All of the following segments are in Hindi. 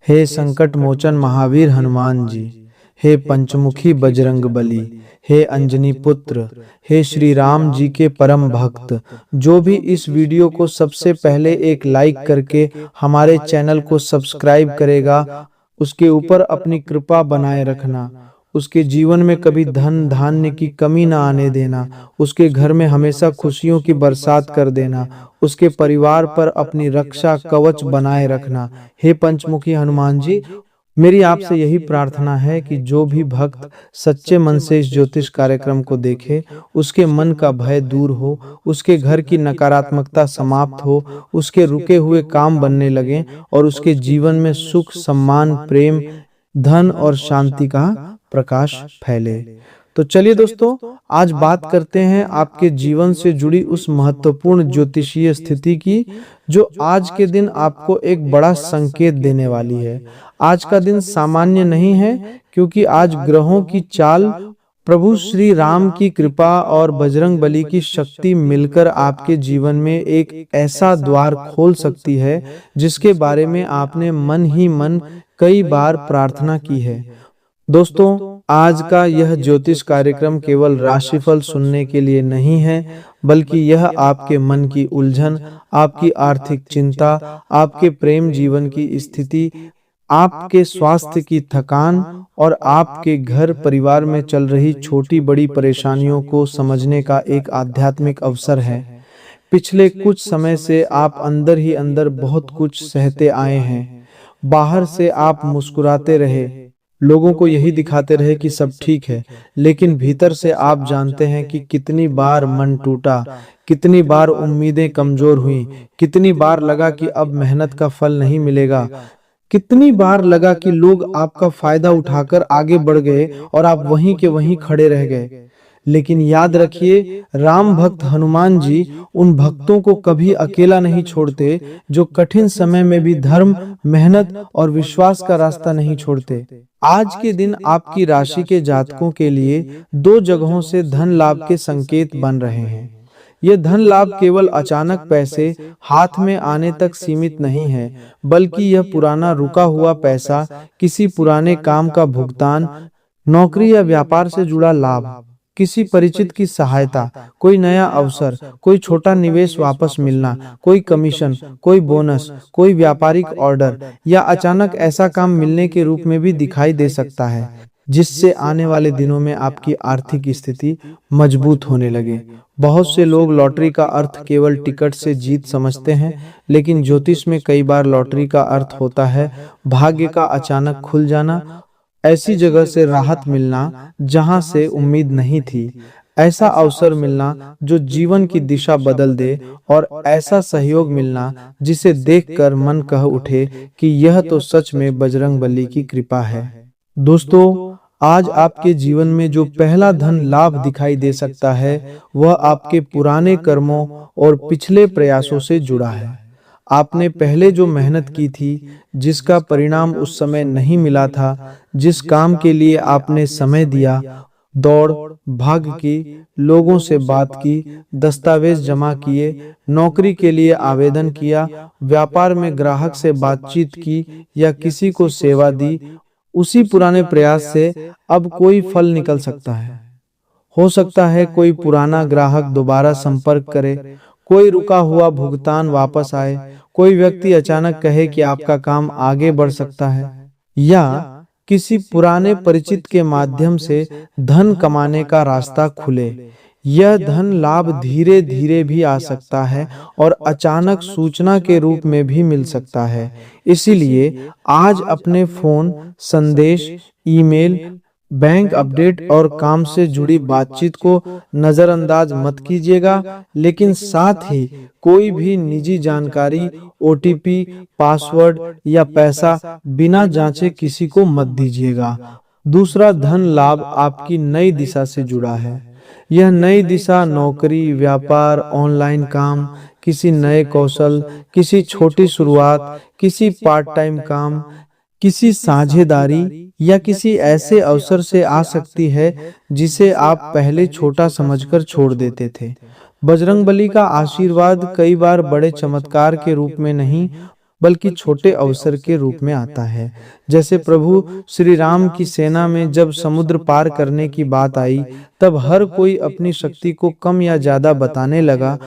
हे संकट मोचन महावीर हनुमान जी, हे पंचमुखी बजरंग बली, हे अंजनी पुत्र, हे श्री राम जी के परम भक्त, जो भी इस वीडियो को सबसे पहले एक लाइक करके हमारे चैनल को सब्सक्राइब करेगा, उसके ऊपर अपनी कृपा बनाए रखना। उसके जीवन में कभी धन धान्य की कमी ना आने देना, उसके घर में हमेशा खुशियों की बरसात कर देना, उसके परिवार पर अपनी रक्षा कवच बनाए रखना। हे पंचमुखी हनुमान जी, मेरी आपसे यही प्रार्थना है कि जो भी भक्त सच्चे मन से इस ज्योतिष कार्यक्रम को देखे, उसके मन का भय दूर हो, उसके घर की नकारात्मकता समाप्त हो, उसके रुके हुए काम बनने लगे और उसके जीवन में सुख, सम्मान, प्रेम, धन और शांति का प्रकाश फैले। तो चलिए दोस्तों, आज बात करते हैं आपके जीवन से जुड़ी उस महत्वपूर्ण ज्योतिषीय स्थिति की, जो आज के दिन आपको एक बड़ा संकेत देने वाली है। आज का दिन सामान्य नहीं है, क्योंकि आज ग्रहों की चाल, प्रभु श्री राम की कृपा और बजरंग बली की शक्ति मिलकर आपके जीवन में एक ऐसा द्वार खोल सकती है जिसके बारे में आपने मन ही मन कई बार प्रार्थना की है। दोस्तों, आज का यह ज्योतिष कार्यक्रम केवल राशिफल सुनने के लिए नहीं है, बल्कि यह आपके मन की उलझन, आपकी आर्थिक चिंता, आपके प्रेम जीवन की स्थिति, आपके स्वास्थ्य की थकान और आपके घर परिवार में चल रही छोटी बड़ी परेशानियों को समझने का एक आध्यात्मिक अवसर है। पिछले कुछ समय से आप अंदर ही अंदर बहुत कुछ सहते आए हैं। बाहर से आप मुस्कुराते रहे, लोगों को यही दिखाते रहे कि सब ठीक है, लेकिन भीतर से आप जानते हैं कि कितनी बार मन टूटा, कितनी बार उम्मीदें कमजोर हुई, कितनी बार लगा कि अब मेहनत का फल नहीं मिलेगा, कितनी बार लगा कि लोग आपका फायदा उठाकर आगे बढ़ गए और आप वहीं के वहीं खड़े रह गए। लेकिन याद रखिए, राम भक्त हनुमान जी उन भक्तों को कभी अकेला नहीं छोड़ते जो कठिन समय में भी धर्म, मेहनत और विश्वास का रास्ता नहीं छोड़ते। आज के दिन आपकी राशि के जातकों के लिए दो जगहों से धन लाभ के संकेत बन रहे हैं। यह धन लाभ केवल अचानक पैसे हाथ में आने तक सीमित नहीं है, बल्कि यह पुराना रुका हुआ पैसा, किसी पुराने काम का भुगतान, नौकरी या व्यापार से जुड़ा लाभ, किसी परिचित की सहायता, कोई नया अवसर, कोई छोटा निवेश वापस मिलना, कोई कमीशन, कोई बोनस, कोई व्यापारिक ऑर्डर या अचानक ऐसा काम मिलने के रूप में भी दिखाई दे सकता है, जिससे आने वाले दिनों में आपकी आर्थिक स्थिति मजबूत होने लगे। बहुत से लोग लॉटरी का अर्थ केवल टिकट से जीत समझते हैं, लेकिन ज्योतिष में कई बार लॉटरी का अर्थ होता है भाग्य का अचानक खुल जाना, ऐसी जगह से राहत मिलना जहां से उम्मीद नहीं थी, ऐसा अवसर मिलना जो जीवन की दिशा बदल दे, और ऐसा सहयोग मिलना जिसे देखकर मन कह उठे कि यह तो सच में बजरंग बली की कृपा है। दोस्तों, आज आपके जीवन में जो पहला धन लाभ दिखाई दे सकता है, वह आपके पुराने कर्मों और पिछले प्रयासों से जुड़ा है। आपने पहले जो मेहनत की थी, जिसका परिणाम उस समय नहीं मिला था, जिस काम के लिए आपने समय दिया, दौड़ भाग की, लोगों से बात की, दस्तावेज जमा किए, नौकरी के लिए आवेदन किया, व्यापार में ग्राहक से बातचीत की या किसी को सेवा दी, उसी पुराने प्रयास से अब कोई फल निकल सकता है। हो सकता है कोई पुराना ग्राहक दोबारा संपर्क करे, कोई रुका हुआ भुगतान वापस आए, कोई व्यक्ति अचानक कहे कि आपका काम आगे बढ़ सकता है, या किसी पुराने परिचित के माध्यम से धन कमाने का रास्ता खुले। यह धन लाभ धीरे धीरे भी आ सकता है और अचानक सूचना के रूप में भी मिल सकता है। इसीलिए आज अपने फोन, संदेश, ईमेल, बैंक अपडेट और काम से जुड़ी बातचीत को नजरअंदाज मत कीजिएगा, लेकिन साथ ही कोई भी निजी जानकारी, ओटीपी, पासवर्ड या पैसा बिना जांचे किसी को मत दीजिएगा। दूसरा धन लाभ आपकी नई दिशा से जुड़ा है। यह नई दिशा नौकरी, व्यापार, ऑनलाइन काम, किसी नए कौशल, किसी छोटी शुरुआत, किसी पार्ट टाइम काम, किसी साझेदारी या किसी ऐसे अवसर से आ सकती है जिसे आप पहले छोटा समझकर छोड़ देते थे। बजरंगबली का आशीर्वाद कई बार बड़े चमत्कार के रूप में नहीं, बल्कि छोटे अवसर के रूप में आता है। जैसे प्रभु श्री राम की सेना में जब समुद्र पार करने की बात आई, तब हर कोई अपनी शक्ति को कम या ज्यादा बताने लगा,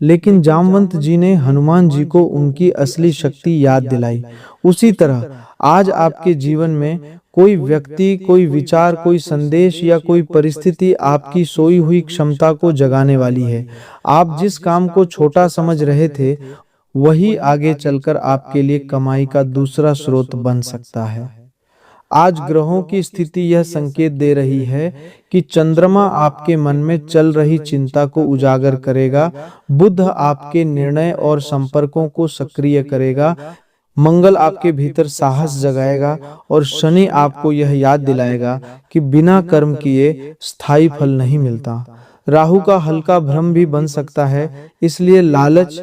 लेकिन जामवंत जी ने हनुमान जी को उनकी असली शक्ति याद दिलाई। उसी तरह आज आपके जीवन में कोई व्यक्ति, कोई विचार, कोई संदेश या कोई परिस्थिति आपकी सोई हुई क्षमता को जगाने वाली है। आप जिस काम को छोटा समझ रहे थे, वही आगे चलकर आपके लिए कमाई का दूसरा स्रोत बन सकता है। आज ग्रहों की स्थिति यह संकेत दे रही है कि चंद्रमा आपके मन में चल रही चिंता को उजागर करेगा, बुध आपके निर्णय और संपर्कों को सक्रिय करेगा, मंगल आपके भीतर साहस जगाएगा और शनि आपको यह याद दिलाएगा कि बिना कर्म किए स्थायी फल नहीं मिलता। राहु का हल्का भ्रम भी बन सकता है, इसलिए लालच,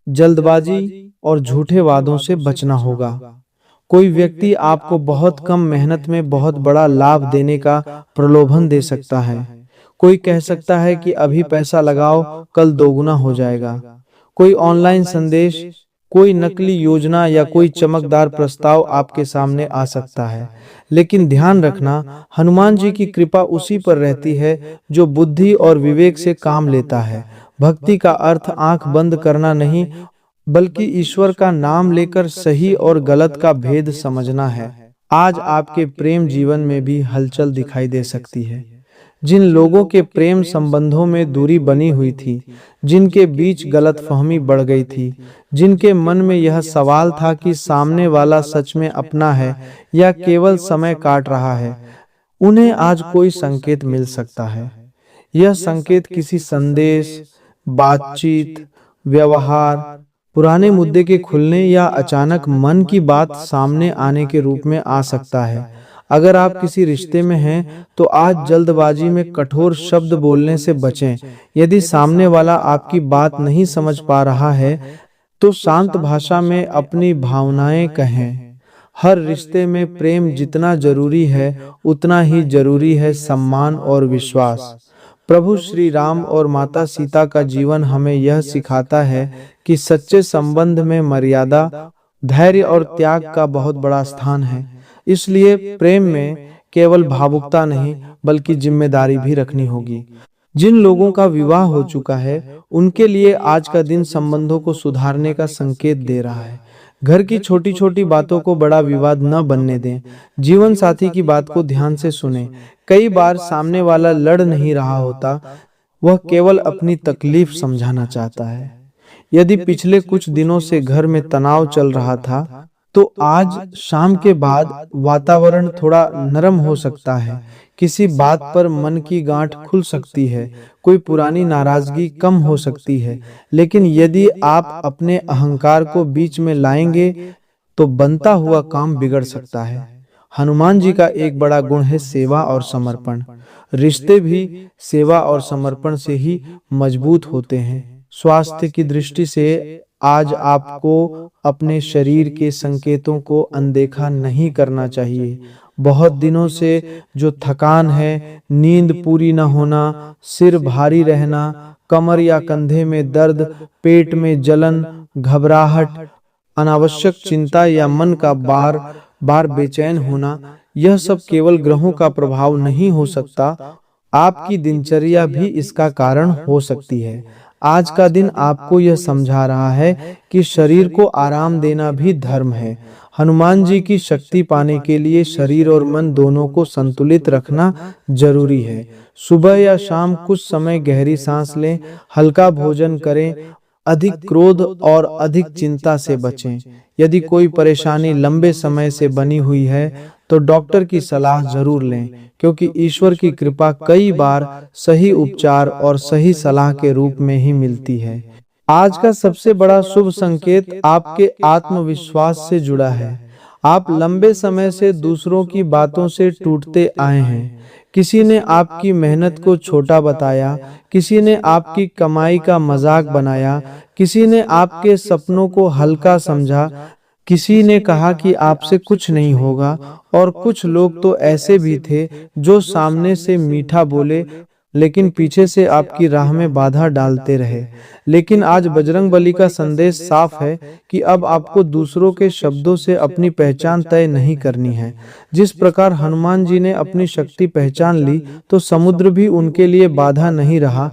जल्दबाजी और झूठे वादों से बचना होगा। कोई व्यक्ति आपको बहुत कम मेहनत में बहुत बड़ा लाभ देने का प्रलोभन दे सकता है। कोई कह सकता है कि अभी पैसा लगाओ, कल दोगुना हो जाएगा। कोई ऑनलाइन संदेश, कोई नकली योजना या कोई चमकदार प्रस्ताव आपके सामने आ सकता है। लेकिन ध्यान रखना, हनुमान जी की कृपा उसी पर रहती है जो बुद्धि और विवेक से काम लेता है। भक्ति का अर्थ आंख बंद करना नहीं, बल्कि ईश्वर का नाम लेकर सही और गलत का भेद समझना है। आज आपके प्रेम जीवन में भी हलचल दिखाई दे सकती है। जिन लोगों के प्रेम संबंधों में दूरी बनी हुई थी, जिनके बीच गलतफहमी बढ़ गई थी, जिनके मन में यह सवाल था कि सामने वाला सच में अपना है या केवल समय काट रहा है, उन्हें आज कोई संकेत मिल सकता है। यह संकेत किसी संदेश, बातचीत, व्यवहार, पुराने मुद्दे के खुलने या अचानक मन की बात सामने आने के रूप में आ सकता है। अगर आप किसी रिश्ते में हैं, तो आज जल्दबाजी में कठोर शब्द बोलने से बचें। यदि सामने वाला आपकी बात नहीं समझ पा रहा है, तो शांत भाषा में अपनी भावनाएं कहें। हर रिश्ते में प्रेम जितना जरूरी है, उतना ही जरूरी है सम्मान और विश्वास। प्रभु श्री राम और माता सीता का जीवन हमें यह सिखाता है कि सच्चे संबंध में मर्यादा, धैर्य और त्याग का बहुत बड़ा स्थान है। इसलिए प्रेम में केवल भावुकता नहीं, बल्कि जिम्मेदारी भी रखनी होगी। जिन लोगों का विवाह हो चुका है, उनके लिए आज का दिन संबंधों को सुधारने का संकेत दे रहा है। घर की छोटी छोटी बातों को बड़ा विवाद न बनने दें। जीवन साथी की बात को ध्यान से सुनें। कई बार सामने वाला लड़ नहीं रहा होता, वह केवल अपनी तकलीफ समझाना चाहता है। यदि पिछले कुछ दिनों से घर में तनाव चल रहा था, तो आज शाम के बाद वातावरण थोड़ा नरम हो सकता है। किसी बात पर मन की गांठ खुल सकती है, कोई पुरानी नाराजगी कम हो सकती है। लेकिन यदि आप अपने अहंकार को बीच में लाएंगे, तो बनता हुआ काम बिगड़ सकता है। हनुमान जी का एक बड़ा गुण है सेवा और समर्पण। रिश्ते भी सेवा और समर्पण से ही मजबूत होते हैं। स्वास्थ्य की दृष्टि से आज आपको अपने शरीर के संकेतों को अनदेखा नहीं करना चाहिए। बहुत दिनों से जो थकान है, नींद पूरी न होना, सिर भारी रहना, कमर या कंधे में दर्द, पेट में जलन, घबराहट, अनावश्यक चिंता या मन का बार बार बेचैन होना, यह सब केवल ग्रहों का प्रभाव नहीं हो सकता, आपकी दिनचर्या भी इसका कारण हो सकती है। आज का दिन आपको यह समझा रहा है कि शरीर को आराम देना भी धर्म है। हनुमान जी की शक्ति पाने के लिए शरीर और मन दोनों को संतुलित रखना जरूरी है। सुबह या शाम कुछ समय गहरी सांस लें, हल्का भोजन करें, अधिक क्रोध और अधिक चिंता से बचें। यदि कोई परेशानी लंबे समय से बनी हुई है, तो डॉक्टर की सलाह जरूर लें, क्योंकि ईश्वर की कृपा कई बार सही उपचार और सही सलाह के रूप में ही मिलती है। आज का सबसे बड़ा शुभ संकेत आपके आत्मविश्वास से जुड़ा है। आप लंबे समय से दूसरों की बातों से टूटते आए हैं। किसी ने आपकी मेहनत को छोटा बताया, किसी ने आपकी कमाई का मजाक बनाया, किसी ने आपके सपनों को हल्का समझा, किसी ने कहा कि आपसे कुछ नहीं होगा, और कुछ लोग तो ऐसे भी थे जो सामने से मीठा बोले, लेकिन पीछे से आपकी राह में बाधा डालते रहे। लेकिन आज बजरंग बली का संदेश साफ है कि अब आपको दूसरों के शब्दों से अपनी पहचान तय नहीं करनी है। जिस प्रकार हनुमान जी ने अपनी शक्ति पहचान ली तो समुद्र भी उनके लिए बाधा नहीं रहा,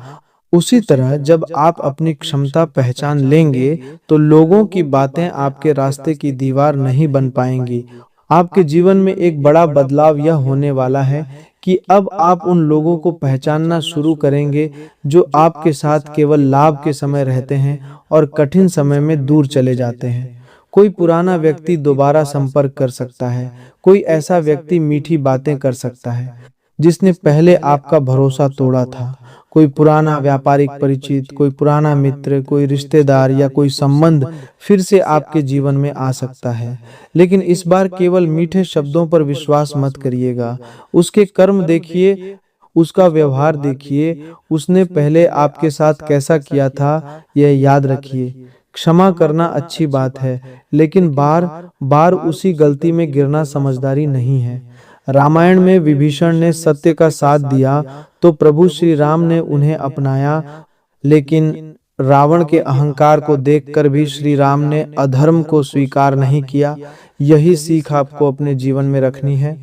उसी तरह जब आप अपनी क्षमता पहचान लेंगे तो लोगों की बातें आपके रास्ते की दीवार नहीं बन पाएंगी। आपके जीवन में एक बड़ा बदलाव यह होने वाला है कि अब आप उन लोगों को पहचानना शुरू करेंगे जो आपके साथ केवल लाभ के समय रहते हैं और कठिन समय में दूर चले जाते हैं। कोई पुराना व्यक्ति दोबारा संपर्क कर सकता है, कोई ऐसा व्यक्ति मीठी बातें कर सकता है जिसने पहले आपका भरोसा तोड़ा था। कोई पुराना व्यापारिक परिचित, कोई पुराना मित्र, कोई रिश्तेदार या कोई संबंध फिर से आपके जीवन में आ सकता है। लेकिन इस बार केवल मीठे शब्दों पर विश्वास मत करिएगा, उसके कर्म देखिए, उसका व्यवहार देखिए, उसने पहले आपके साथ कैसा किया था यह याद रखिए। क्षमा करना अच्छी बात है, लेकिन बार बार उसी गलती में गिरना समझदारी नहीं है। रामायण में विभीषण ने सत्य का साथ दिया तो प्रभु श्री राम ने उन्हें अपनाया, लेकिन रावण के अहंकार को देखकर भी श्री राम ने अधर्म को स्वीकार नहीं किया। यही सीख आपको अपने जीवन में रखनी है।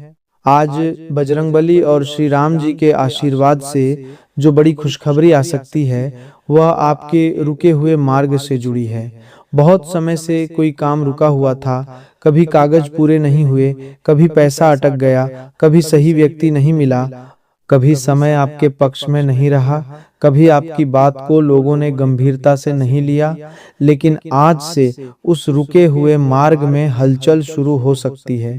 आज बजरंगबली और श्री राम जी के आशीर्वाद से जो बड़ी खुशखबरी आ सकती है वह आपके रुके हुए मार्ग से जुड़ी है। बहुत समय से कोई काम रुका हुआ था, कभी कागज पूरे नहीं हुए, कभी पैसा अटक गया, कभी सही व्यक्ति नहीं मिला, कभी समय आपके पक्ष में नहीं रहा, कभी आपकी बात को लोगों ने गंभीरता से नहीं लिया। लेकिन आज से उस रुके हुए मार्ग में हलचल शुरू हो सकती है।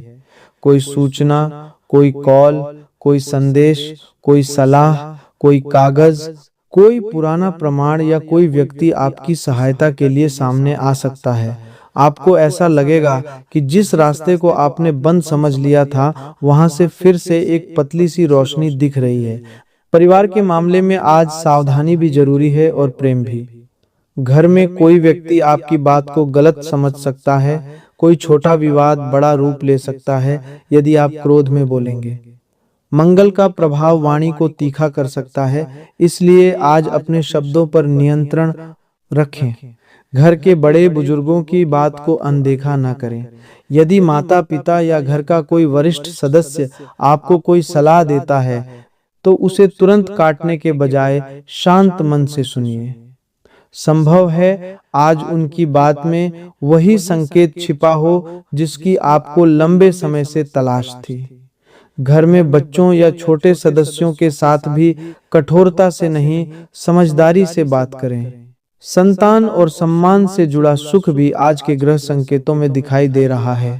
कोई सूचना, कोई कॉल, कोई संदेश, कोई सलाह, कोई कागज, कोई पुराना प्रमाण या कोई व्यक्ति आपकी सहायता के लिए सामने आ सकता है। आपको ऐसा लगेगा कि जिस रास्ते को आपने बंद समझ लिया था वहां से फिर से एक पतली सी रोशनी दिख रही है। परिवार के मामले में आज सावधानी भी जरूरी है और प्रेम भी। घर में कोई व्यक्ति आपकी बात को गलत समझ सकता है, कोई छोटा विवाद बड़ा रूप ले सकता है यदि आप क्रोध में बोलेंगे। मंगल का प्रभाव वाणी को तीखा कर सकता है, इसलिए आज अपने शब्दों पर नियंत्रण रखें। घर के बड़े बुजुर्गों की बात को अनदेखा न करें। यदि माता पिता या घर का कोई वरिष्ठ सदस्य आपको कोई सलाह देता है तो उसे तुरंत काटने के बजाय शांत मन से सुनिए। संभव है आज उनकी बात में वही संकेत छिपा हो जिसकी आपको लंबे समय से तलाश थी। घर में बच्चों या छोटे सदस्यों के साथ भी कठोरता से नहीं, समझदारी से बात करें। संतान और सम्मान से जुड़ा सुख भी आज के ग्रह संकेतों में दिखाई दे रहा है।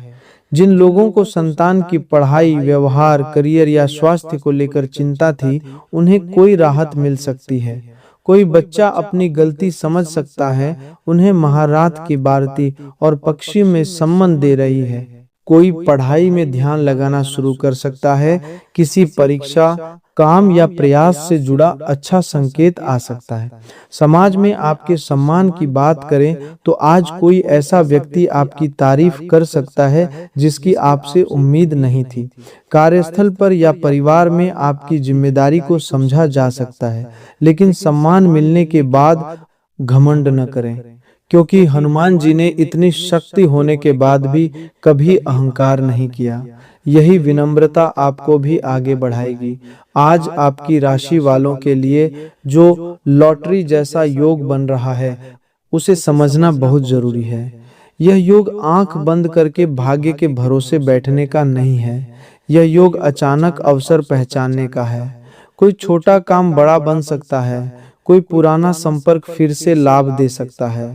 जिन लोगों को संतान की पढ़ाई, व्यवहार, करियर या स्वास्थ्य को लेकर चिंता थी, उन्हें कोई राहत मिल सकती है। कोई बच्चा अपनी गलती समझ सकता है, उन्हें महारात की बारती और पक्षी में सम्मान दे रही है। कोई पढ़ाई में ध्यान लगाना शुरू कर सकता है। किसी परीक्षा, काम या प्रयास से जुड़ा अच्छा संकेत आ सकता है। समाज में आपके सम्मान की बात करें तो आज कोई ऐसा व्यक्ति आपकी तारीफ कर सकता है जिसकी आपसे उम्मीद नहीं थी। कार्यस्थल पर या परिवार में आपकी जिम्मेदारी को समझा जा सकता है, लेकिन सम्मान मिलने के बाद घमंड न करें, क्योंकि हनुमान जी ने इतनी शक्ति होने के बाद भी कभी अहंकार नहीं किया। यही विनम्रता आपको भी आगे बढ़ाएगी। आज आपकी राशि वालों के लिए जो लॉटरी जैसा योग बन रहा है उसे समझना बहुत जरूरी है। यह योग आंख बंद करके भाग्य के भरोसे बैठने का नहीं है। यह योग अचानक अवसर पहचानने का है। कोई छोटा काम बड़ा बन सकता है, कोई पुराना संपर्क फिर से लाभ दे सकता है।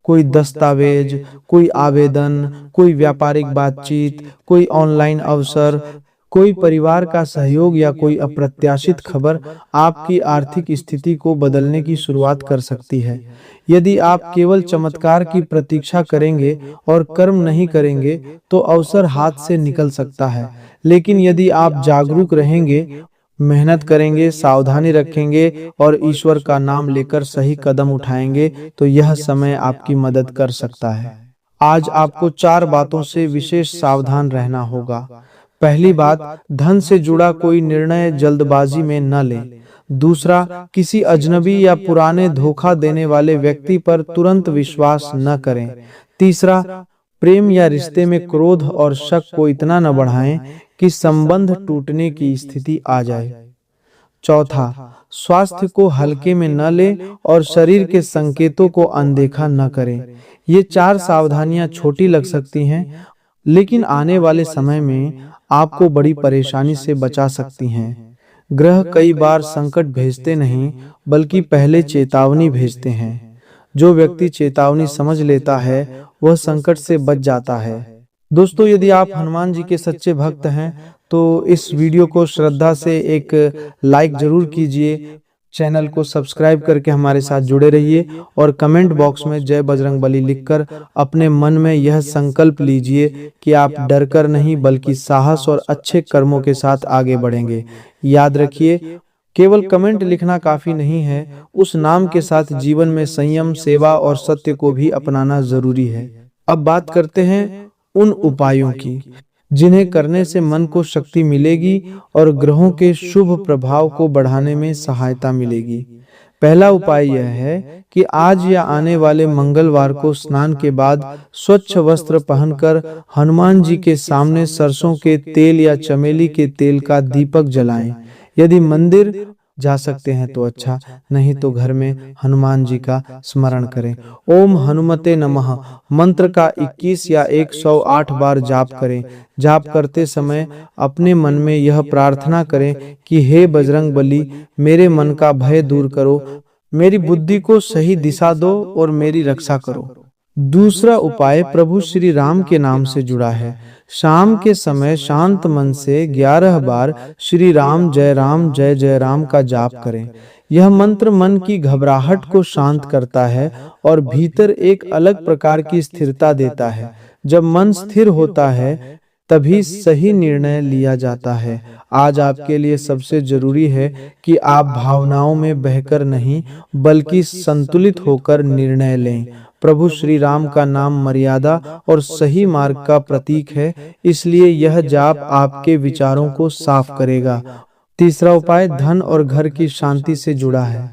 कोई दस्तावेज, कोई आवेदन, कोई व्यापारिक बातचीत, कोई ऑनलाइन अवसर, कोई परिवार का सहयोग या कोई अप्रत्याशित खबर आपकी आर्थिक स्थिति को बदलने की शुरुआत कर सकती है। यदि आप केवल चमत्कार की प्रतीक्षा करेंगे और कर्म नहीं करेंगे तो अवसर हाथ से निकल सकता है। लेकिन यदि आप जागरूक रहेंगे, मेहनत करेंगे, सावधानी रखेंगे और ईश्वर का नाम लेकर सही कदम उठाएंगे तो यह समय आपकी मदद कर सकता है। आज आपको 4 बातों से विशेष सावधान रहना होगा। पहली बात, धन से जुड़ा कोई निर्णय जल्दबाजी में न लें। दूसरा, किसी अजनबी या पुराने धोखा देने वाले व्यक्ति पर तुरंत विश्वास न करें। तीसरा, प्रेम या रिश्ते में क्रोध और शक को इतना न बढ़ाएं कि संबंध टूटने की स्थिति आ जाए। चौथा, स्वास्थ्य को हल्के में न लें और शरीर के संकेतों को अनदेखा न करें। ये 4 सावधानियां छोटी लग सकती हैं, लेकिन आने वाले समय में आपको बड़ी परेशानी से बचा सकती हैं। ग्रह कई बार संकट भेजते नहीं, बल्कि पहले चेतावनी भेजते हैं। जो व्यक्ति चेतावनी समझ लेता है, वह संकट से बच जाता है। दोस्तों, यदि आप हनुमान जी के सच्चे भक्त हैं, तो इस वीडियो को श्रद्धा से एक लाइक जरूर कीजिए। चैनल को सब्सक्राइब करके हमारे साथ जुड़े रहिए और कमेंट बॉक्स में जय बजरंगबली लिखकर अपने मन में यह संकल्प लीजिए कि आप डरकर नहीं, बल्कि साहस और अच्छे कर्मों के साथ आगे बढ़ेंगे। याद रखिए, केवल कमेंट लिखना काफी नहीं है, उस नाम के साथ जीवन में संयम, सेवा और सत्य को भी अपनाना जरूरी है। अब बात करते हैं उन उपायों की जिन्हें करने से मन को शक्ति मिलेगी और ग्रहों के शुभ प्रभाव को बढ़ाने में सहायता मिलेगी। पहला उपाय यह है कि आज या आने वाले मंगलवार को स्नान के बाद स्वच्छ वस्त्र पहनकर हनुमान जी के सामने सरसों के तेल या चमेली के तेल का दीपक जलाएं। यदि मंदिर जा सकते हैं तो अच्छा, नहीं तो घर में हनुमान जी का स्मरण करें। ओम हनुमते नमः मंत्र का 21 या 108 बार जाप करें। जाप करते समय अपने मन में यह प्रार्थना करें कि हे बजरंग बली, मेरे मन का भय दूर करो, मेरी बुद्धि को सही दिशा दो और मेरी रक्षा करो। दूसरा उपाय प्रभु श्री राम के नाम से जुड़ा है। शाम के समय शांत मन से 11 बार श्री राम जय जय राम का जाप करें। यह मंत्र मन की घबराहट को शांत करता है और भीतर एक अलग प्रकार की स्थिरता देता है। जब मन स्थिर होता है, तभी सही निर्णय लिया जाता है। आज आपके लिए सबसे जरूरी है कि आप भावनाओं में बहकर नहीं, बल्कि संतुलित होकर निर्णय लें। प्रभु श्री राम का नाम मर्यादा और सही मार्ग का प्रतीक है, इसलिए यह जाप आपके विचारों को साफ करेगा। तीसरा उपाय धन और घर की शांति से जुड़ा है।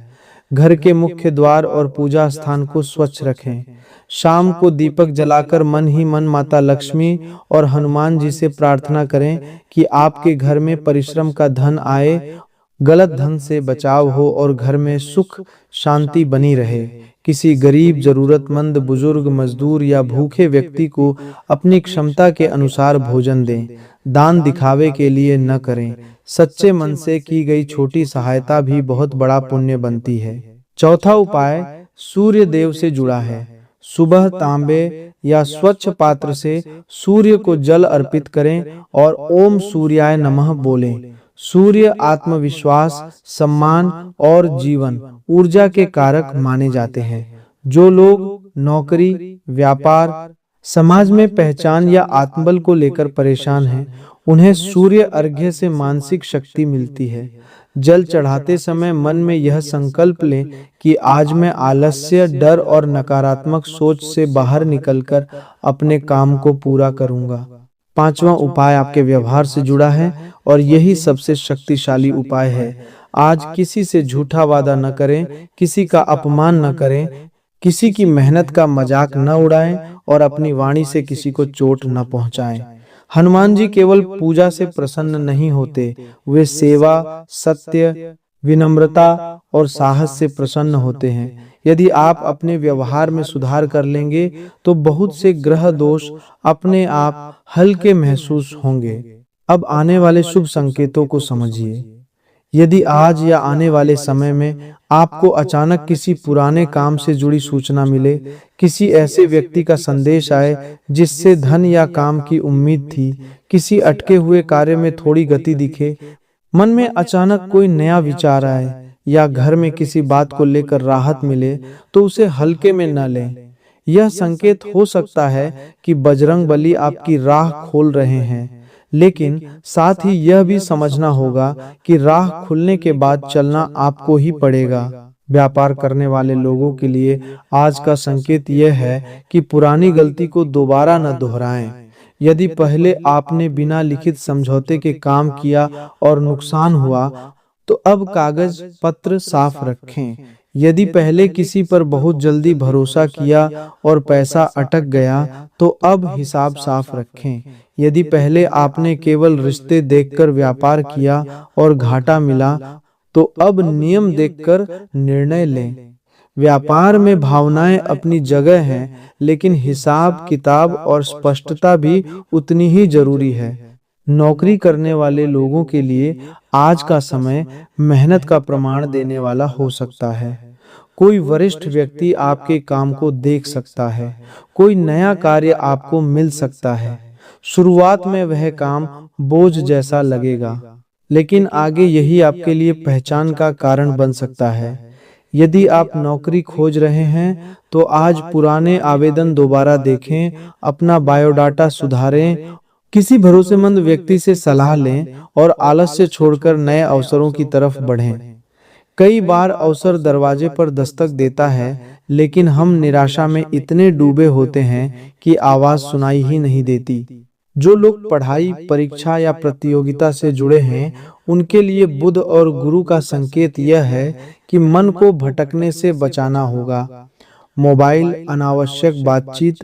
घर के मुख्य द्वार और पूजा स्थान को स्वच्छ रखें। शाम को दीपक जलाकर मन ही मन माता लक्ष्मी और हनुमान जी से प्रार्थना करें कि आपके घर में परिश्रम का धन आए, गलत धन से बचाव हो और घर में सुख शांति बनी रहे। किसी गरीब, जरूरतमंद, बुजुर्ग, मजदूर या भूखे व्यक्ति को अपनी क्षमता के अनुसार भोजन दें। दान दिखावे के लिए न करें। सच्चे मन से की गई छोटी सहायता भी बहुत बड़ा पुण्य बनती है। चौथा उपाय सूर्य देव से जुड़ा है। सुबह तांबे या स्वच्छ पात्र से सूर्य को जल अर्पित करें और ओम सूर्याय नमः बोलें। सूर्य आत्मविश्वास, सम्मान और जीवन ऊर्जा के कारक माने जाते हैं। जो लोग नौकरी, व्यापार, समाज में पहचान या आत्मबल को लेकर परेशान हैं, उन्हें सूर्य अर्घ्य से मानसिक शक्ति मिलती है। जल चढ़ाते समय मन में यह संकल्प लें कि आज मैं आलस्य, डर और नकारात्मक सोच से बाहर निकलकर अपने काम को पूरा करूंगा। पांचवा उपाय आपके व्यवहार से जुड़ा है और यही सबसे शक्तिशाली उपाय है। आज किसी से झूठा वादा न करें, किसी का अपमान न करें, किसी की मेहनत का मजाक न उड़ाएं और अपनी वाणी से किसी को चोट न पहुंचाएं। हनुमान जी केवल पूजा से प्रसन्न नहीं होते, वे सेवा, सत्य, विनम्रता और साहस से प्रसन्न होते हैं। यदि आप अपने व्यवहार में सुधार कर लेंगे तो बहुत से ग्रह दोष अपने आप हल्के महसूस होंगे। अब आने वाले शुभ संकेतों को समझिए। यदि आज या आने वाले समय में आपको अचानक किसी पुराने काम से जुड़ी सूचना मिले, किसी ऐसे व्यक्ति का संदेश आए जिससे धन या काम की उम्मीद थी, किसी अटके हुए कार्य में थोड़ी गति दिखे, मन में अचानक कोई नया विचार आए या घर में किसी बात को लेकर राहत मिले, तो उसे हल्के में न लें। यह संकेत हो सकता है कि बजरंगबली आपकी राह खोल रहे हैं, लेकिन साथ ही यह भी समझना होगा कि राह खुलने के बाद चलना आपको ही पड़ेगा। व्यापार करने वाले लोगों के लिए आज का संकेत यह है कि पुरानी गलती को दोबारा न दोहराएं। यदि पहले आपने बिना लिखित समझौते के काम किया और नुकसान हुआ, तो अब कागज पत्र साफ रखें। यदि पहले किसी पर बहुत जल्दी भरोसा किया और पैसा अटक गया तो अब हिसाब साफ रखें। यदि पहले आपने केवल रिश्ते देखकर व्यापार किया और घाटा मिला तो अब नियम देखकर निर्णय लें। व्यापार में भावनाएं अपनी जगह हैं, लेकिन हिसाब किताब और स्पष्टता भी उतनी ही जरूरी है। नौकरी करने वाले लोगों के लिए आज का समय मेहनत का प्रमाण देने वाला हो सकता है। कोई वरिष्ठ व्यक्ति आपके काम को देख सकता है, कोई नया कार्य आपको मिल सकता है। शुरुआत में वह काम बोझ जैसा लगेगा, लेकिन आगे यही आपके लिए पहचान का कारण बन सकता है। यदि आप नौकरी खोज रहे हैं तो आज पुराने आवेदन दोबारा देखें, अपना बायोडाटा सुधारें, किसी भरोसेमंद व्यक्ति से सलाह लें और आलस्य छोड़कर नए अवसरों की तरफ बढ़ें। कई बार अवसर दरवाजे पर दस्तक देता है, लेकिन हम निराशा में इतने डूबे होते हैं कि आवाज सुनाई ही नहीं देती। जो लोग पढ़ाई, परीक्षा या प्रतियोगिता से जुड़े हैं, उनके लिए बुध और गुरु का संकेत यह है कि मन को भटकने से बचाना होगा। मोबाइल, अनावश्यक बातचीत,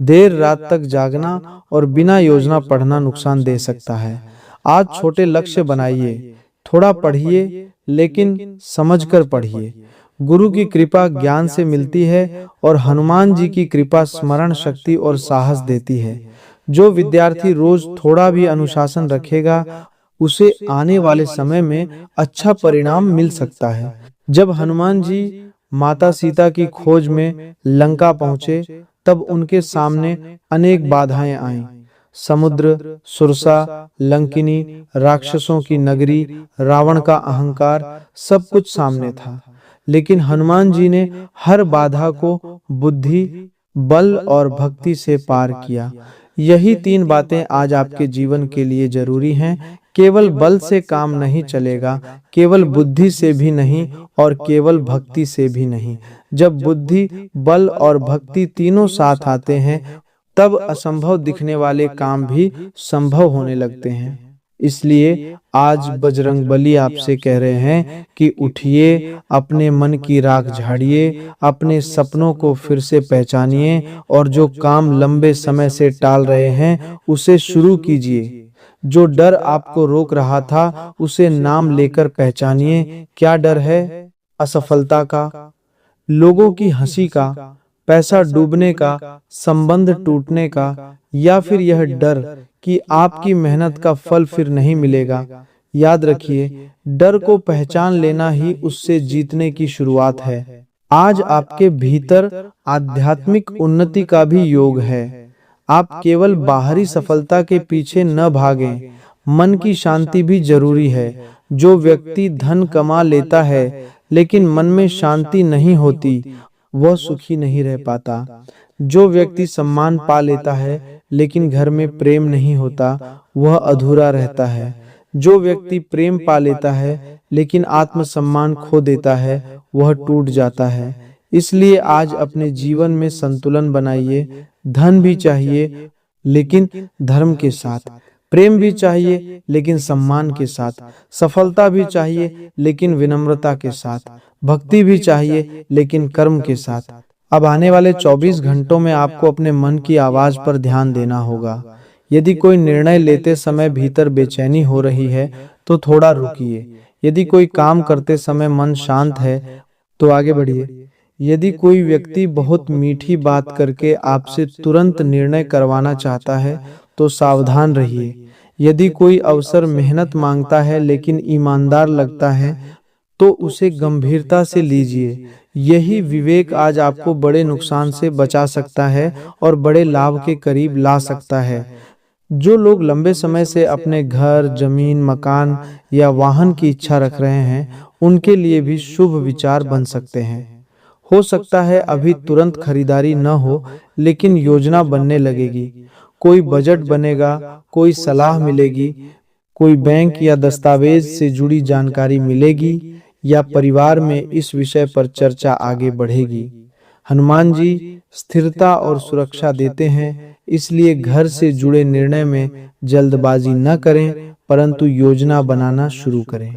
देर रात तक जागना और बिना योजना पढ़ना नुकसान दे सकता है। आज छोटे लक्ष्य बनाइए, थोड़ा पढ़िए लेकिन समझकर पढ़िए। गुरु की कृपा ज्ञान से मिलती है और हनुमान जी की कृपा स्मरण शक्ति और साहस देती है। जो विद्यार्थी रोज थोड़ा भी अनुशासन रखेगा, उसे आने वाले समय में अच्छा परिणाम मिल सकता है। जब हनुमान जी माता सीता की खोज में लंका पहुंचे, तब उनके सामने अनेक बाधाएं आईं। समुद्र, सुरसा, लंकिनी, राक्षसों की नगरी, रावण का अहंकार, सब कुछ सामने था। लेकिन हनुमान जी ने हर बाधा को बुद्धि, बल और भक्ति से पार किया। यही तीन बातें आज आपके जीवन के लिए जरूरी हैं। केवल बल से काम नहीं चलेगा, केवल बुद्धि से भी नहीं और केवल भक्ति से भी नहीं। जब बुद्धि, बल और भक्ति तीनों साथ आते हैं, तब असंभव दिखने वाले काम भी संभव होने लगते हैं। इसलिए आज बजरंगबली आपसे कह रहे हैं कि उठिए, अपने मन की राख झाड़िए, अपने सपनों को फिर से पहचानिए और जो काम लंबे समय से टाल रहे हैं उसे शुरू कीजिए। जो डर आपको रोक रहा था उसे नाम लेकर पहचानिए। क्या डर है? असफलता का, लोगों की हंसी का, पैसा डूबने का, संबंध टूटने का, या फिर यह डर कि आपकी मेहनत का फल फिर नहीं मिलेगा। याद रखिए, डर को पहचान लेना ही उससे जीतने की शुरुआत है। आज आपके भीतर आध्यात्मिक उन्नति का भी योग है। आप केवल बाहरी सफलता के पीछे न भागें, मन की शांति भी जरूरी है। जो व्यक्ति धन कमा लेता है लेकिन मन में शांति नहीं होती, वह सुखी नहीं रह पाता। जो व्यक्ति सम्मान पा लेता है लेकिन घर में प्रेम नहीं होता, वह अधूरा रहता है। जो व्यक्ति प्रेम पा लेता है लेकिन आत्मसम्मान खो देता है, वह टूट जाता है। इसलिए आज अपने जीवन में संतुलन बनाइए। धन भी चाहिए लेकिन धर्म के साथ, प्रेम भी चाहिए लेकिन सम्मान के साथ, सफलता भी चाहिए लेकिन विनम्रता के साथ, भक्ति भी चाहिए लेकिन कर्म के साथ। अब आने वाले 24 घंटों में आपको अपने मन की आवाज पर ध्यान देना होगा। यदि कोई निर्णय लेते समय भीतर बेचैनी हो रही है तो थोड़ा रुकिए। यदि कोई काम करते समय मन शांत है तो आगे बढ़िए। यदि कोई व्यक्ति बहुत मीठी बात करके आपसे तुरंत निर्णय करवाना चाहता है तो सावधान रहिए। यदि कोई अवसर मेहनत मांगता है लेकिन ईमानदार लगता है तो उसे गंभीरता से लीजिए। यही विवेक आज आपको बड़े नुकसान से बचा सकता है और बड़े लाभ के करीब ला सकता है। जो लोग लंबे समय से अपने घर, जमीन, मकान या वाहन की इच्छा रख रहे हैं, उनके लिए भी शुभ विचार बन सकते हैं। हो सकता है अभी तुरंत खरीदारी न हो, लेकिन योजना बनने लगेगी। कोई बजट बनेगा, कोई सलाह मिलेगी, कोई बैंक या दस्तावेज से जुड़ी जानकारी मिलेगी, या परिवार में इस विषय पर चर्चा आगे बढ़ेगी। हनुमान जी स्थिरता और सुरक्षा देते हैं, इसलिए घर से जुड़े निर्णय में जल्दबाजी न करें, परंतु योजना बनाना शुरू करें।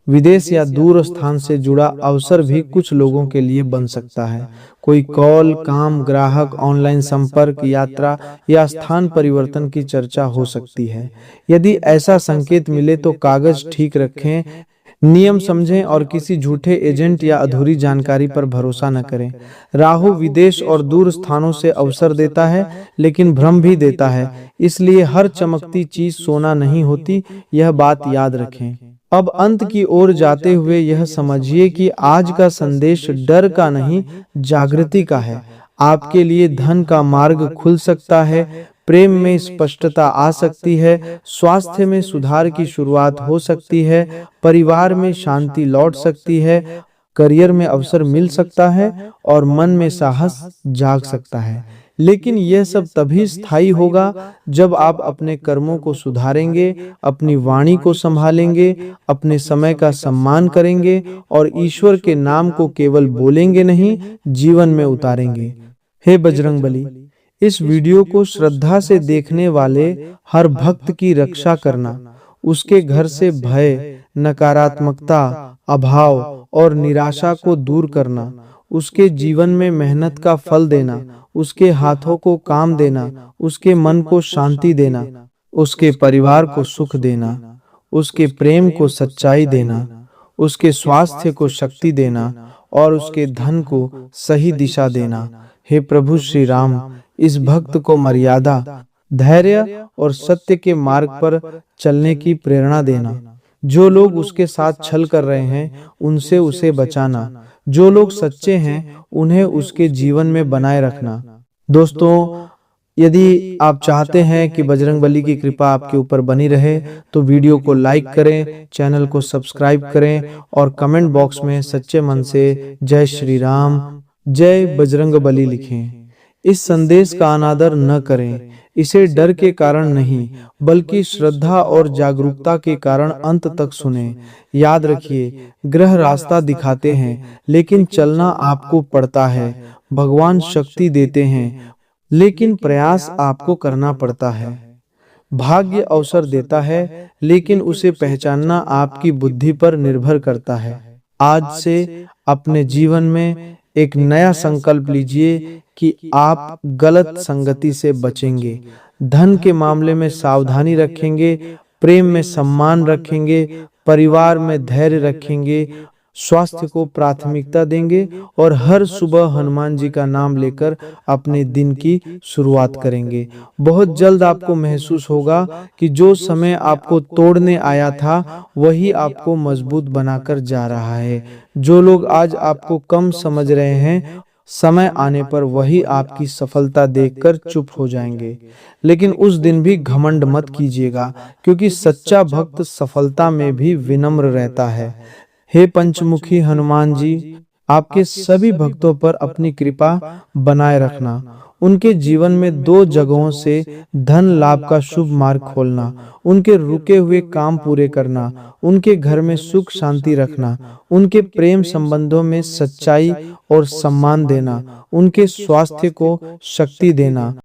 विदेश या दूर स्थान से जुड़ा अवसर भी कुछ लोगों के लिए बन सकता है। कोई कॉल, काम, ग्राहक, ऑनलाइन संपर्क, यात्रा या स्थान परिवर्तन की चर्चा हो सकती है। यदि ऐसा संकेत मिले तो कागज ठीक रखें, नियम समझें और किसी झूठे एजेंट या अधूरी जानकारी पर भरोसा न करें। राहु विदेश और दूर स्थानों से अवसर देता है, लेकिन भ्रम भी देता है। इसलिए हर चमकती चीज सोना नहीं होती, यह बात याद रखें। अब अंत की ओर जाते हुए यह समझिए कि आज का संदेश डर का नहीं, जागृति का है। आपके लिए धन का मार्ग खुल सकता है, प्रेम में स्पष्टता आ सकती है, स्वास्थ्य में सुधार की शुरुआत हो सकती है, परिवार में शांति लौट सकती है, करियर में अवसर मिल सकता है और मन में साहस जाग सकता है। लेकिन यह सब तभी स्थायी होगा जब आप अपने कर्मों को सुधारेंगे, अपनी वाणी को संभालेंगे, अपने समय का सम्मान करेंगे और ईश्वर के नाम को केवल बोलेंगे नहीं, जीवन में उतारेंगे। हे बजरंगबली, इस वीडियो को श्रद्धा से देखने वाले हर भक्त की रक्षा करना, उसके घर से भय, नकारात्मकता, अभाव और निराशा को दूर करना, उसके जीवन में मेहनत का फल देना, उसके हाथों को काम देना, उसके मन को शांति देना, उसके परिवार को सुख देना, उसके प्रेम को सच्चाई देना, उसके स्वास्थ्य को शक्ति देना और उसके धन को सही दिशा देना। हे प्रभु श्री राम, इस भक्त को मर्यादा, धैर्य और सत्य के मार्ग पर चलने की प्रेरणा देना। जो लोग उसके साथ छल कर रहे हैं, उनसे उसे बचाना। जो लोग सच्चे हैं, उन्हें उसके जीवन में बनाए रखना। दोस्तों, यदि आप चाहते हैं कि बजरंगबली की कृपा आपके ऊपर बनी रहे, तो वीडियो को लाइक करें, चैनल को सब्सक्राइब करें और कमेंट बॉक्स में सच्चे मन से जय श्री राम, जय बजरंगबली लिखें। इस संदेश का अनादर न करें, इसे डर के कारण नहीं, बल्कि श्रद्धा और जागरूकता के कारण अंत तक सुनें। याद रखिए, ग्रह रास्ता दिखाते हैं, लेकिन चलना आपको पड़ता है। भगवान शक्ति देते हैं, लेकिन प्रयास आपको करना पड़ता है। भाग्य अवसर देता है, लेकिन उसे पहचानना आपकी बुद्धि पर निर्भर करता है। आज से अपने जीवन में एक नया संकल्प लीजिए कि आप गलत संगति से बचेंगे, धन के मामले में सावधानी रखेंगे, प्रेम में सम्मान रखेंगे, परिवार में धैर्य रखेंगे, स्वास्थ्य को प्राथमिकता देंगे और हर सुबह हनुमान जी का नाम लेकर अपने दिन की शुरुआत करेंगे। बहुत जल्द आपको महसूस होगा कि जो समय आपको तोड़ने आया था, वही आपको मजबूत बनाकर जा रहा है। जो लोग आज आपको कम समझ रहे हैं, समय आने पर वही आपकी सफलता देखकर चुप हो जाएंगे। लेकिन उस दिन भी घमंड मत कीजिएगा, क्योंकि सच्चा भक्त सफलता में भी विनम्र रहता है। हे पंचमुखी हनुमान जी, आपके सभी भक्तों पर अपनी कृपा बनाए रखना। उनके जीवन में 2 जगहों से धन लाभ का शुभ मार्ग खोलना, उनके रुके हुए काम पूरे करना, उनके घर में सुख शांति रखना, उनके प्रेम संबंधों में सच्चाई और सम्मान देना, उनके स्वास्थ्य को शक्ति देना।